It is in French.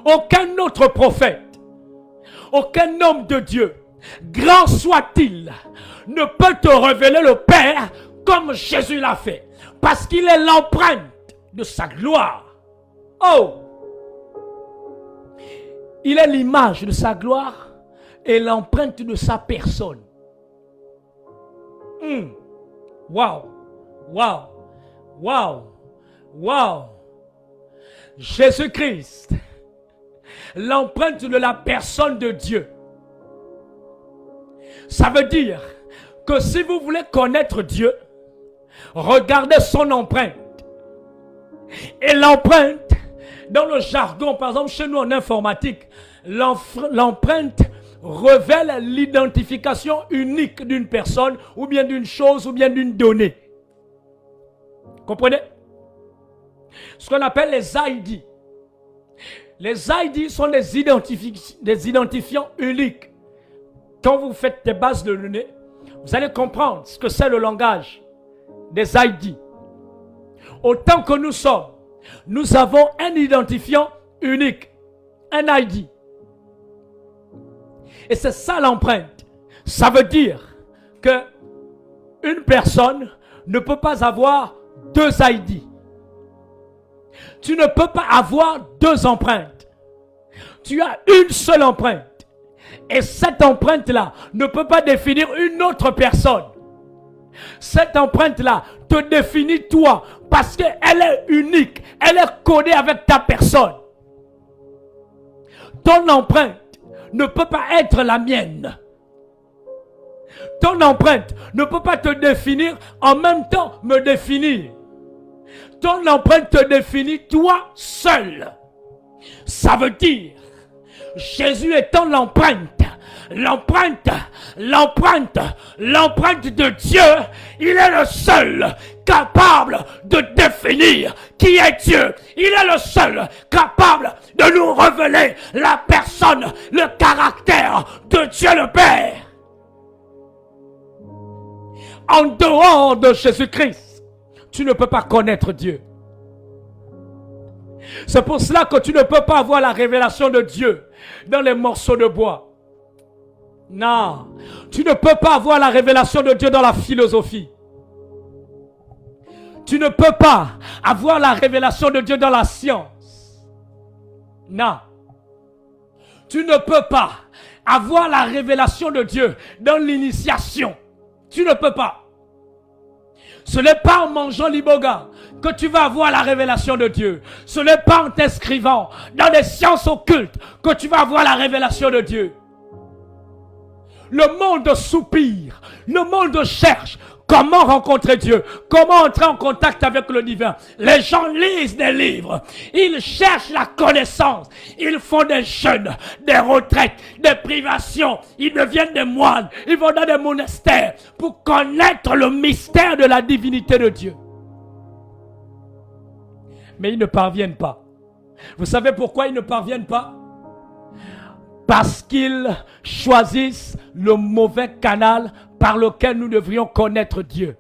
Aucun autre prophète, aucun homme de Dieu, grand soit-il, ne peut te révéler le Père comme Jésus l'a fait. Parce qu'il est l'empreinte de sa gloire. Oh! Il est l'image de sa gloire et l'empreinte de sa personne. Wow! Wow! Wow! Wow! Jésus-Christ, l'empreinte de la personne de Dieu. Ça veut dire que si vous voulez connaître Dieu, regardez son empreinte. Et l'empreinte, dans le jargon, par exemple chez nous en informatique, l'empreinte révèle l'identification unique d'une personne, ou bien d'une chose, ou bien d'une donnée. Comprenez? Ce qu'on appelle les ID. Les ID sont des identifiants uniques. Quand vous faites des bases de données, vous allez comprendre ce que c'est le langage des ID. Autant que nous sommes, nous avons un identifiant unique, un ID. Et c'est ça l'empreinte. Ça veut dire que une personne ne peut pas avoir deux ID. Tu ne peux pas avoir deux empreintes. Tu as une seule empreinte. Et cette empreinte-là ne peut pas définir une autre personne. Cette empreinte-là te définit toi parce qu'elle est unique. Elle est codée avec ta personne. Ton empreinte ne peut pas être la mienne. Ton empreinte ne peut pas te définir en même temps me définir. Ton empreinte te définit toi seul. Ça veut dire, Jésus étant l'empreinte de Dieu, il est le seul capable de définir qui est Dieu. Il est le seul capable de nous révéler la personne, le caractère de Dieu le Père. En dehors de Jésus-Christ, tu ne peux pas connaître Dieu. C'est pour cela que tu ne peux pas avoir la révélation de Dieu dans les morceaux de bois. Non, tu ne peux pas avoir la révélation de Dieu dans la philosophie. Tu ne peux pas avoir la révélation de Dieu dans la science. Non. Tu ne peux pas avoir la révélation de Dieu dans l'initiation. Tu ne peux pas. Ce n'est pas en mangeant l'iboga que tu vas avoir la révélation de Dieu. Ce n'est pas en t'inscrivant dans les sciences occultes que tu vas avoir la révélation de Dieu. Le monde soupire, le monde cherche comment rencontrer Dieu, comment entrer en contact avec le divin. Les gens lisent des livres, ils cherchent la connaissance, ils font des jeûnes, des retraites, des privations, ils deviennent des moines, ils vont dans des monastères pour connaître le mystère de la divinité de Dieu. Mais ils ne parviennent pas. Vous savez pourquoi ils ne parviennent pas? Parce qu'ils choisissent le mauvais canal par lequel nous devrions connaître Dieu.